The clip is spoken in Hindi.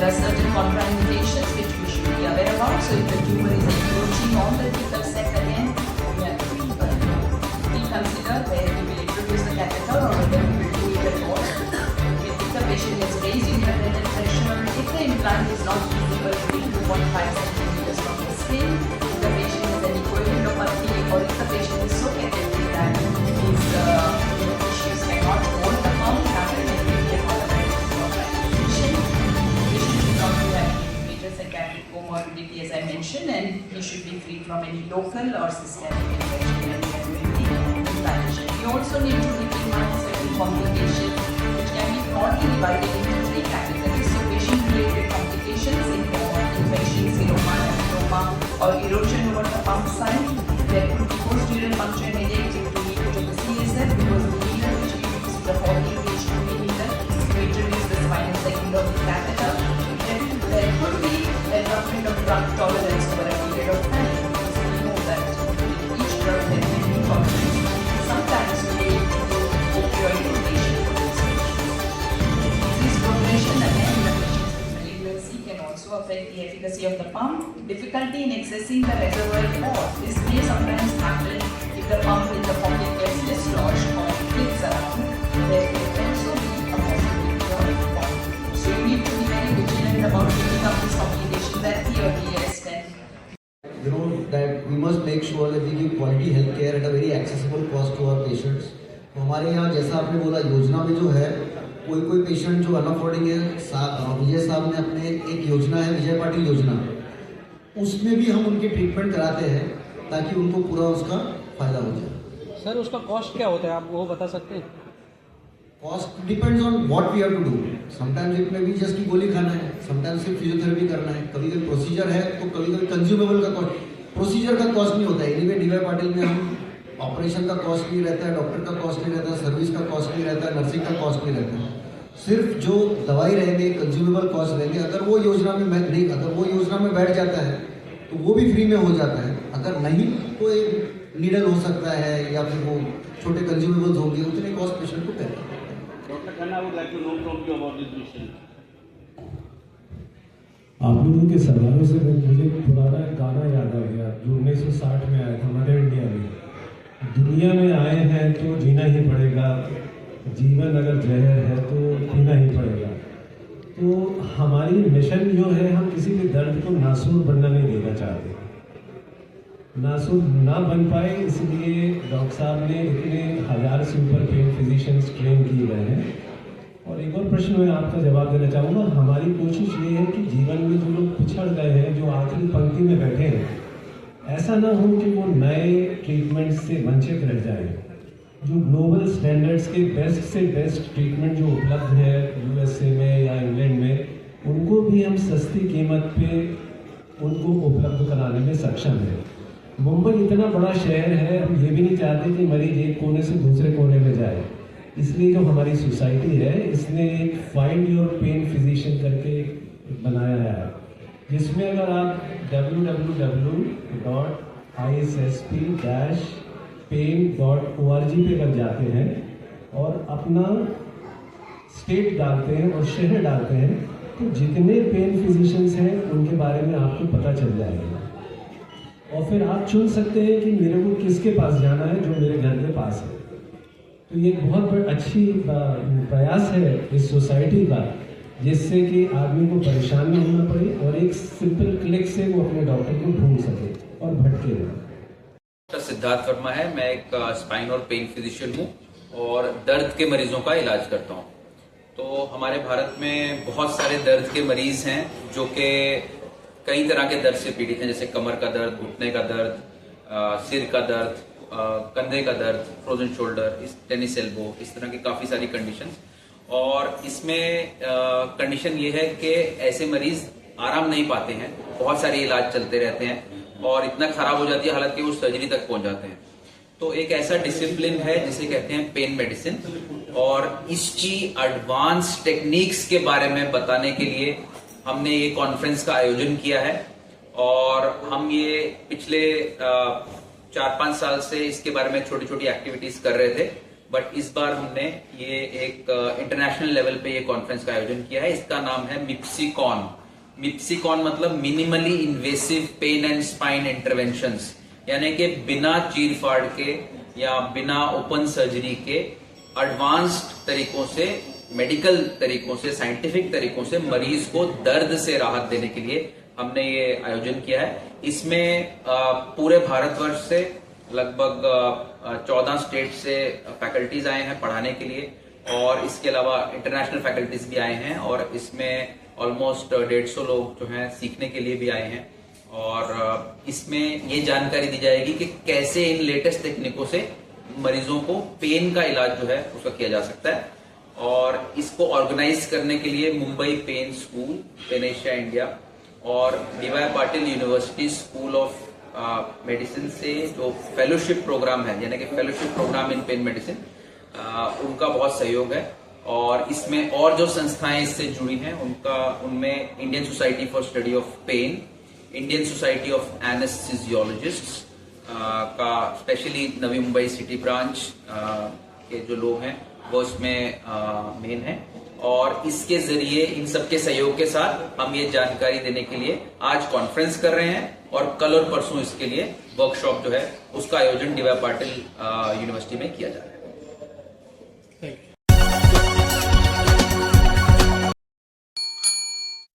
are certain contraindications which we should be aware about. So if the tumor is encroaching on the thecal set again, we consider whether we will introduce the catheter or whether we will do it at all. If the patient is raised intradental pressure, if the implant is not visible to 2.5 centimeters from the skin, if the patient is an echoendopathy, or if the patient is so catheterized that his tissues cannot hold the pump, comorbidity, as I mentioned, and he should be free from any local or systemic infection and inflammation. We also need to keep in mind certain complications which can be broadly divided into three categories. So patient-related complications in form of infection, seroma, adenoma, or erosion over the pump site. There could be posterior puncture headache due to leakage of the CSF because of the needle which we use the 14-gauge 2 needle to introduce the spinal segment of the catheter. There could be development of drug tolerance over a period of time, because we know that each drug has different tolerance. Sometimes we need to do opioid rotation for these patients. Disease progression, again, in the patients with malignancy can also affect the efficacy of the pump. Difficulty in accessing the reservoir port. This may sometimes happen if the pump in the pocket gets dislodged or flips around. There may also be a possibility of pump. So you need to be very vigilant about picking up this complication at the earliest. You know that we must make sure that we give quality health care at a very accessible cost to our patients. तो हमारे यहाँ जैसा आपने बोला योजना में जो है कोई पेशेंट जो अनअफोर्डिंग है, विजय साहब ने अपने एक योजना है विजय पाटिल योजना, उसमें भी हम उनके ट्रीटमेंट कराते हैं ताकि उनको पूरा उसका फायदा हो जाए। सर उसका कॉस्ट क्या होता है, आप वो बता सकते हैं? Cost depends on what we have to do. Sometimes it में भी जस्ट की गोली खाना है, समटाइम्स सिर्फ फिजियोथेरेपी करना है, कभी कभी प्रोसीजर है तो कभी कभी कंज्यूमेबल का कॉस्ट, प्रोसीजर का कॉस्ट नहीं होता है। एनीवे डीवाई पाटिल में हम ऑपरेशन का कॉस्ट नहीं रहता है, डॉक्टर का कॉस्ट नहीं रहता है, सर्विस का कॉस्ट नहीं रहता है, नर्सिंग का कॉस्ट नहीं रहता है, सिर्फ जो दवाई रहेंगे कंज्यूमेबल कॉस्ट रहेंगे। अगर वो योजना में बैठ जाता है तो वो भी फ्री में हो जाता है, अगर नहीं तो एक नीडल हो सकता है या फिर वो छोटे कंज्यूमेबल्स होंगे, उतने कॉस्ट पेशेंट को करना है। आप लोगों के सवालों से मुझे पुराना गाना याद आ गया जो 1960 में आया था हमारे इंडिया में। दुनिया में आए हैं तो जीना ही पड़ेगा, जीवन अगर जहर है तो पीना ही पड़ेगा। तो हमारी मिशन जो है, हम किसी भी दर्द को नासूर बनना नहीं देना चाहते। नासूर ना बन पाए इसलिए डॉक्टर साहब ने इतने 1000 से ऊपर पेन फिजिशियंस ट्रेन किए गए हैं। और एक और प्रश्न मैं आपका जवाब देना चाहूँगा। हमारी कोशिश ये है कि जीवन में जो लोग पिछड़ गए हैं, जो आखिरी पंक्ति में बैठे हैं, ऐसा ना हो कि वो नए ट्रीटमेंट से वंचित रह जाएं। जो ग्लोबल स्टैंडर्ड्स के बेस्ट से बेस्ट ट्रीटमेंट जो उपलब्ध है यूएसए में या इंग्लैंड में, उनको भी हम सस्ती कीमत पे उनको उपलब्ध कराने में सक्षम हैं। मुंबई इतना बड़ा शहर है, हम ये भी नहीं चाहते कि मरीज एक कोने से दूसरे कोने में जाए। इसलिए जो हमारी सोसाइटी है, इसने एक फाइंड योर पेन फिजिशियन करके बनाया है, जिसमें अगर आप www.issp-pain.org पे अगर जाते हैं और अपना स्टेट डालते हैं और शहर डालते हैं, तो जितने पेन फिजिशियंस हैं उनके बारे में आपको पता चल जाएगा। और फिर आप चुन सकते हैं कि मेरे को किसके पास जाना है जो मेरे घर के पास है। तो ये बहुत अच्छी प्रयास है इस सोसाइटी का, जिससे कि आदमी को परेशान नहीं होना पड़े और एक सिंपल क्लिक से वो अपने डॉक्टर को ढूंढ सके और भटके नहीं। डॉक्टर सिद्धार्थ वर्मा है, मैं एक स्पाइन और पेन फिजिशियन हूँ और दर्द के मरीजों का इलाज करता हूँ। तो हमारे भारत में बहुत सारे दर्द के मरीज हैं जो कि कई तरह के दर्द से पीड़ित हैं, जैसे कमर का दर्द, घुटने का दर्द, सिर का दर्द, कंधे का दर्द, फ्रोजन शोल्डर, टेनिस एल्बो, इस तरह की काफी सारी कंडीशंस। और इसमें कंडीशन ये है कि ऐसे मरीज आराम नहीं पाते हैं, बहुत सारे इलाज चलते रहते हैं और इतना खराब हो जाती है हालत कि वो सर्जरी तक पहुंच जाते हैं। तो एक ऐसा डिसिप्लिन है जिसे कहते हैं पेन मेडिसिन, और इसकी एडवांस टेक्निक्स के बारे में बताने के लिए हमने ये कॉन्फ्रेंस का आयोजन किया है। और हम ये पिछले 4-5 साल से इसके बारे में छोटी छोटी एक्टिविटीज कर रहे थे, बट इस बार हमने ये एक इंटरनेशनल लेवल पे ये कॉन्फ्रेंस का आयोजन किया है। इसका नाम है मिप्सिकॉन। मिप्सिकॉन मतलब minimally invasive pain and spine interventions, यानी कि बिना चीर फाड़ के या बिना ओपन सर्जरी के एडवांस्ड तरीकों से, मेडिकल तरीकों से, साइंटिफिक तरीकों से मरीज को दर्द से राहत देने के लिए हमने ये आयोजन किया है। इसमें पूरे भारतवर्ष से लगभग 14 स्टेट से फैकल्टीज आए हैं पढ़ाने के लिए, और इसके अलावा इंटरनेशनल फैकल्टीज भी आए हैं, और इसमें ऑलमोस्ट 150 लोग जो हैं सीखने के लिए भी आए हैं। और इसमें ये जानकारी दी जाएगी कि कैसे इन लेटेस्ट तकनीकों से मरीजों को पेन का इलाज जो है उसका किया जा सकता है। और इसको ऑर्गेनाइज करने के लिए Mumbai pain school, pain Asia India और DY Patil university school of medicine से जो फेलोशिप प्रोग्राम है, यानी कि fellowship programme in pain medicine, उनका बहुत सहयोग है। और इसमें और जो संस्थाएं इससे जुड़ी हैं उनमें Indian society for study of pain, Indian society of anaesthesiologists का specially Navi Mumbai city branch के जो लोग हैं वो इसमें मेन है। और इसके जरिए इन सबके सहयोग के साथ हम ये जानकारी देने के लिए आज कॉन्फ्रेंस कर रहे हैं, और कल और परसों इसके लिए वर्कशॉप जो है उसका आयोजन DY पाटिल यूनिवर्सिटी में किया जा रहा है।